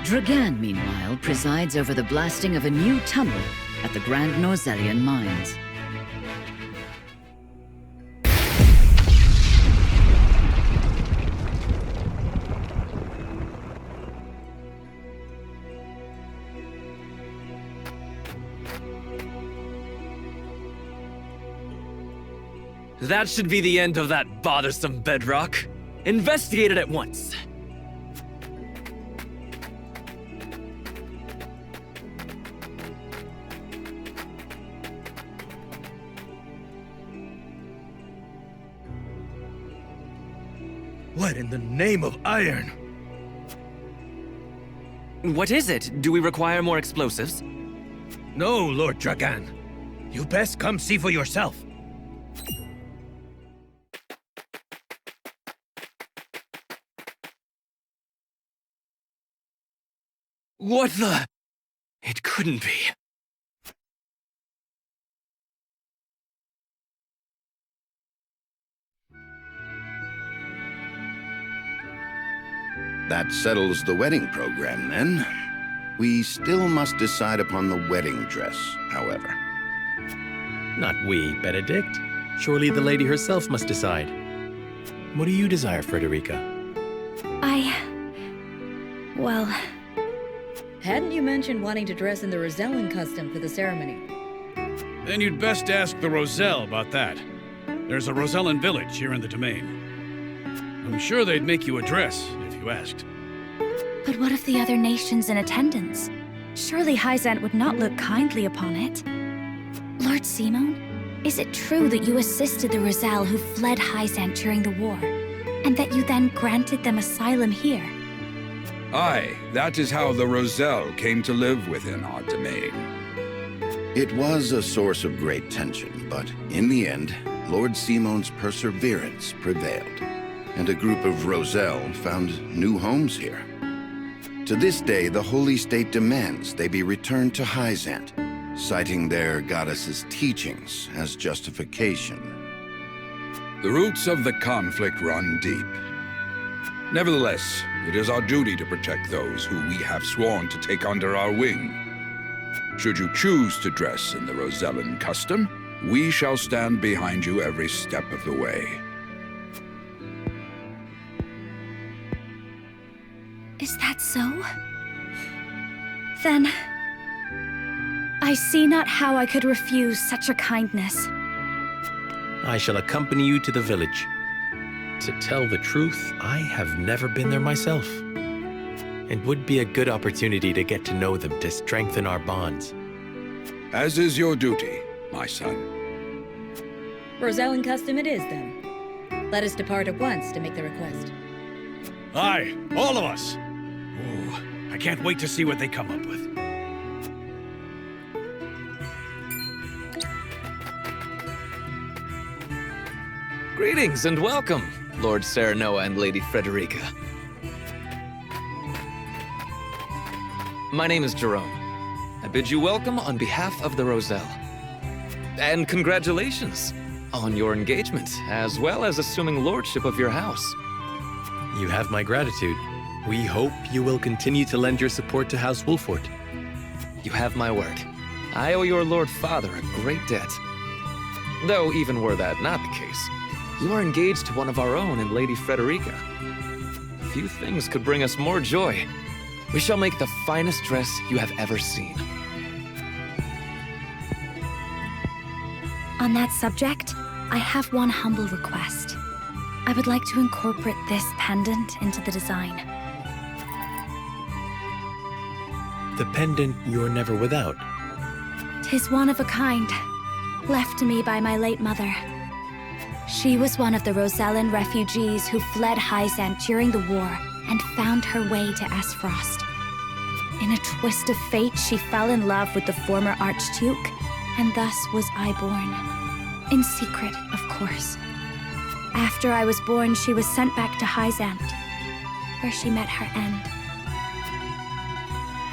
Dragan, meanwhile, presides over the blasting of a new tunnel at the Grand Norzellian mines. That should be the end of that bothersome bedrock. Investigate it at once. What in the name of iron? What is it? Do we require more explosives? No, Lord Dragan. You best come see for yourself. What the? It couldn't be. That settles the wedding program, then. We still must decide upon the wedding dress, however. Not we, Benedict. Surely the lady herself must decide. What do you desire, Frederica? Well... Hadn't you mentioned wanting to dress in the Rosellan custom for the ceremony? Then you'd best ask the Roselle about that. There's a Rosellan village here in the domain. I'm sure they'd make you a dress, if you asked. But what of the other nations in attendance? Surely Hyzant would not look kindly upon it. Lord Simon, is it true that you assisted the Roselle who fled Hyzant during the war, and that you then granted them asylum here? Aye, that is how the Roselle came to live within our domain. It was a source of great tension, but in the end, Lord Simon's perseverance prevailed, and a group of Roselle found new homes here. To this day, the Holy State demands they be returned to Hyzant, citing their goddess's teachings as justification. The roots of the conflict run deep. Nevertheless, it is our duty to protect those who we have sworn to take under our wing. Should you choose to dress in the Rosellan custom, we shall stand behind you every step of the way. Is that so? Then... I see not how I could refuse such a kindness. I shall accompany you to the village. To tell the truth, I have never been there myself. It would be a good opportunity to get to know them to strengthen our bonds. As is your duty, my son. Rosellan custom it is, then. Let us depart at once to make the request. Aye, all of us. Ooh, I can't wait to see what they come up with. Greetings and welcome, Lord Serenoa and Lady Frederica. My name is Jerome. I bid you welcome on behalf of the Roselle. And congratulations on your engagement, as well as assuming lordship of your house. You have my gratitude. We hope you will continue to lend your support to House Wolfort. You have my word. I owe your Lord Father a great debt. Though even were that not the case, you are engaged to one of our own in Lady Frederica. Few things could bring us more joy. We shall make the finest dress you have ever seen. On that subject, I have one humble request. I would like to incorporate this pendant into the design. The pendant you're never without. 'Tis one of a kind, left to me by my late mother. She was one of the Rosellan refugees who fled Hyzant during the war and found her way to Aesfrost. In a twist of fate, she fell in love with the former Archduke, and thus was I born. In secret, of course. After I was born, she was sent back to Hyzant, where she met her end.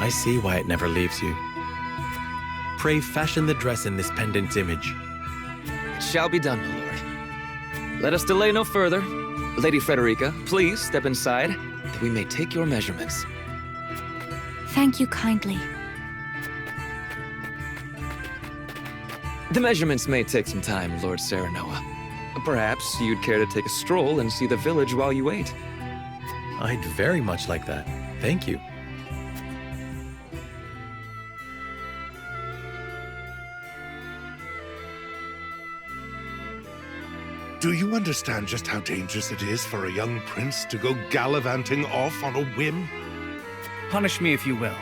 I see why it never leaves you. Pray fashion the dress in this pendant's image. It shall be done, my lord. Let us delay no further. Lady Frederica, please step inside, that we may take your measurements. thank you kindly. The measurements may take some time, Lord Serenoa. Perhaps you'd care to take a stroll and see the village while you wait. I'd very much like that. Thank you. Do you understand just how dangerous it is for a young prince to go gallivanting off on a whim? Punish me if you will.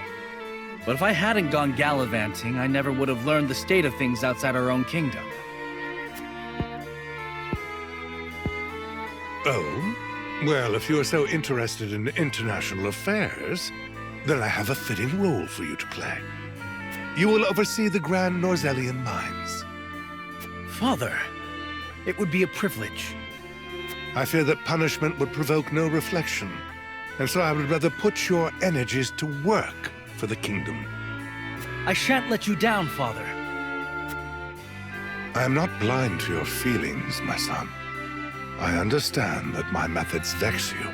But if I hadn't gone gallivanting, I never would have learned the state of things outside our own kingdom. Oh? Well, if you're so interested in international affairs, then I have a fitting role for you to play. You will oversee the Grand Norzelian mines. Father, it would be a privilege. I fear that punishment would provoke no reflection, and so I would rather put your energies to work for the kingdom. I shan't let you down, Father. I am not blind to your feelings, my son. I understand that my methods vex you.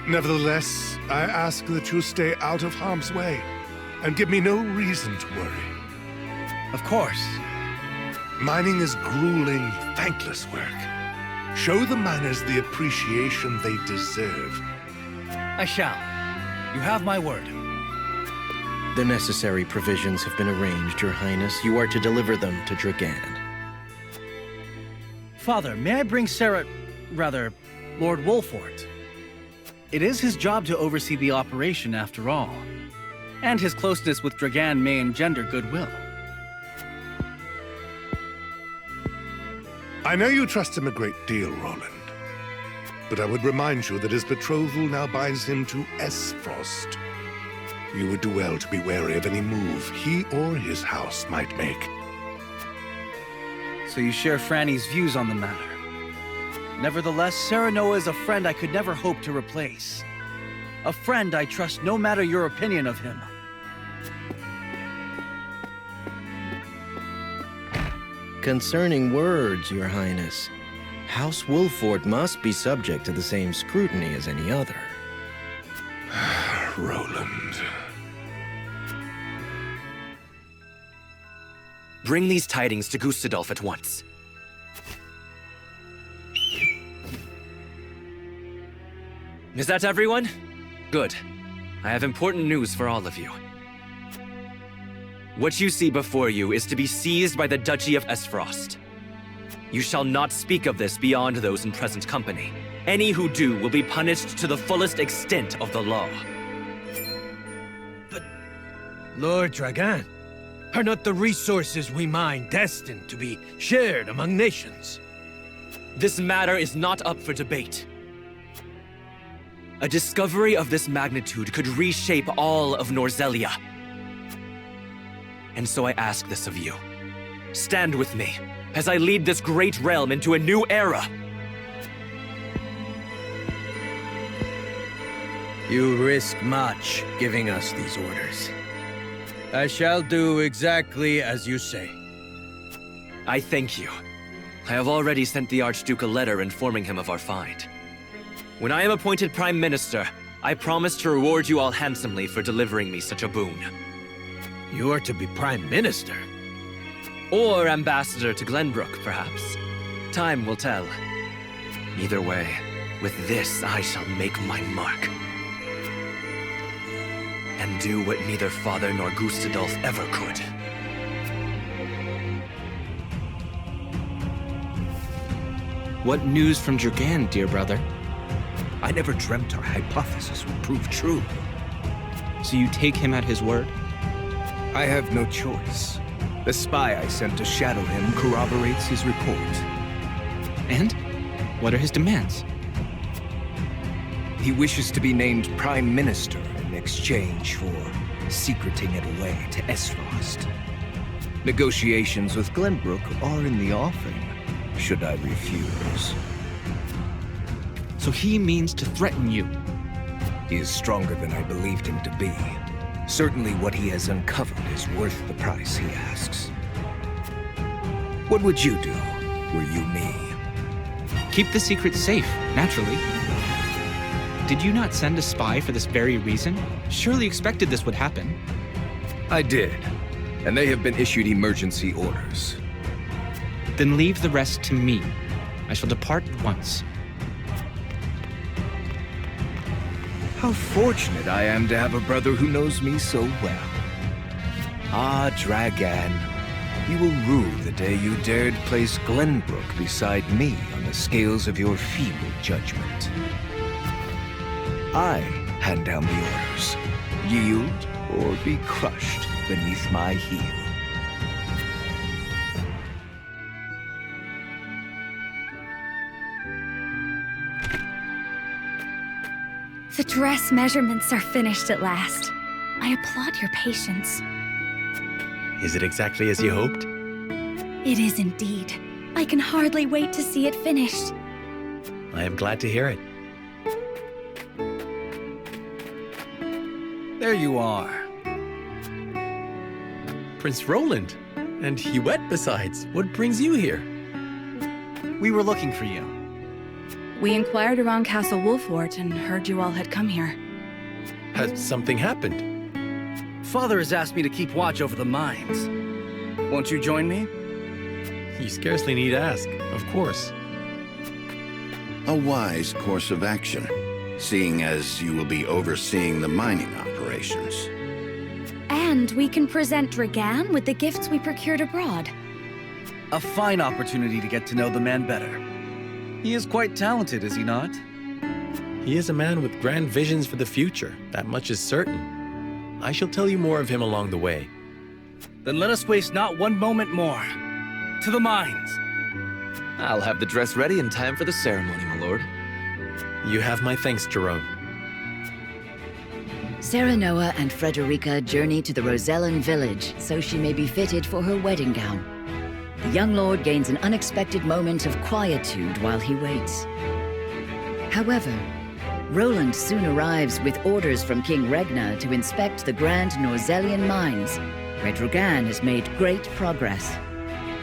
Nevertheless, I ask that you stay out of harm's way, and give me no reason to worry. Of course. Mining is grueling, thankless work. Show the miners the appreciation they deserve. I shall. You have my word. The necessary provisions have been arranged, Your Highness. You are to deliver them to Dragan. Father, may I bring Lord Wolfort? It is his job to oversee the operation, after all. And his closeness with Dragan may engender goodwill. I know you trust him a great deal, Roland. But I would remind you that his betrothal now binds him to Esfrost. You would do well to be wary of any move he or his house might make. So you share Franny's views on the matter. Nevertheless, Serenoa is a friend I could never hope to replace. A friend I trust no matter your opinion of him. Concerning words, Your Highness, House Wolfort must be subject to the same scrutiny as any other. Roland. Bring these tidings to Gustadolf at once. Is that everyone? Good. I have important news for all of you. What you see before you is to be seized by the Duchy of Esfrost. You shall not speak of this beyond those in present company. Any who do will be punished to the fullest extent of the law. But, Lord Dragan, are not the resources we mine destined to be shared among nations? This matter is not up for debate. A discovery of this magnitude could reshape all of Norzelia. And so I ask this of you. Stand with me, as I lead this great realm into a new era. You risk much giving us these orders. I shall do exactly as you say. I thank you. I have already sent the Archduke a letter informing him of our find. When I am appointed Prime Minister, I promise to reward you all handsomely for delivering me such a boon. You are to be Prime Minister? Or Ambassador to Glenbrook, perhaps. Time will tell. Either way, with this I shall make my mark. And do what neither Father nor Gustadolf ever could. What news from Dragan, dear brother? I never dreamt our hypothesis would prove true. So you take him at his word? I have no choice. The spy I sent to shadow him corroborates his report. And? What are his demands? He wishes to be named Prime Minister in exchange for secreting it away to Esfrost. Negotiations with Glenbrook are in the offing, should I refuse. So he means to threaten you? He is stronger than I believed him to be. Certainly what he has uncovered is worth the price he asks. What would you do, were you me? Keep the secret safe, naturally. Did you not send a spy for this very reason? Surely expected this would happen. I did, and they have been issued emergency orders. Then leave the rest to me. I shall depart at once. How fortunate I am to have a brother who knows me so well. Ah, Dragan, you will rue the day you dared place Glenbrook beside me on the scales of your feeble judgment. I hand down the orders. Yield or be crushed beneath my heel. The dress measurements are finished at last. I applaud your patience. Is it exactly as you hoped? It is indeed. I can hardly wait to see it finished. I am glad to hear it. There you are. Prince Roland. And Huette besides. What brings you here? We were looking for you. We inquired around Castle Wolfort and heard you all had come here. Has something happened? Father has asked me to keep watch over the mines. Won't you join me? You scarcely need ask, of course. A wise course of action, seeing as you will be overseeing the mining operations. And we can present Dragan with the gifts we procured abroad. A fine opportunity to get to know the man better. He is quite talented, is he not? He is a man with grand visions for the future, that much is certain. I shall tell you more of him along the way. Then let us waste not one moment more. To the mines! I'll have the dress ready in time for the ceremony, my lord. You have my thanks, Jerome. Serenoa and Frederica journey to the Rosellan village so she may be fitted for her wedding gown. The young lord gains an unexpected moment of quietude while he waits. However, Roland soon arrives with orders from King Regna to inspect the Grand Norzellian mines, where Dragan has made great progress.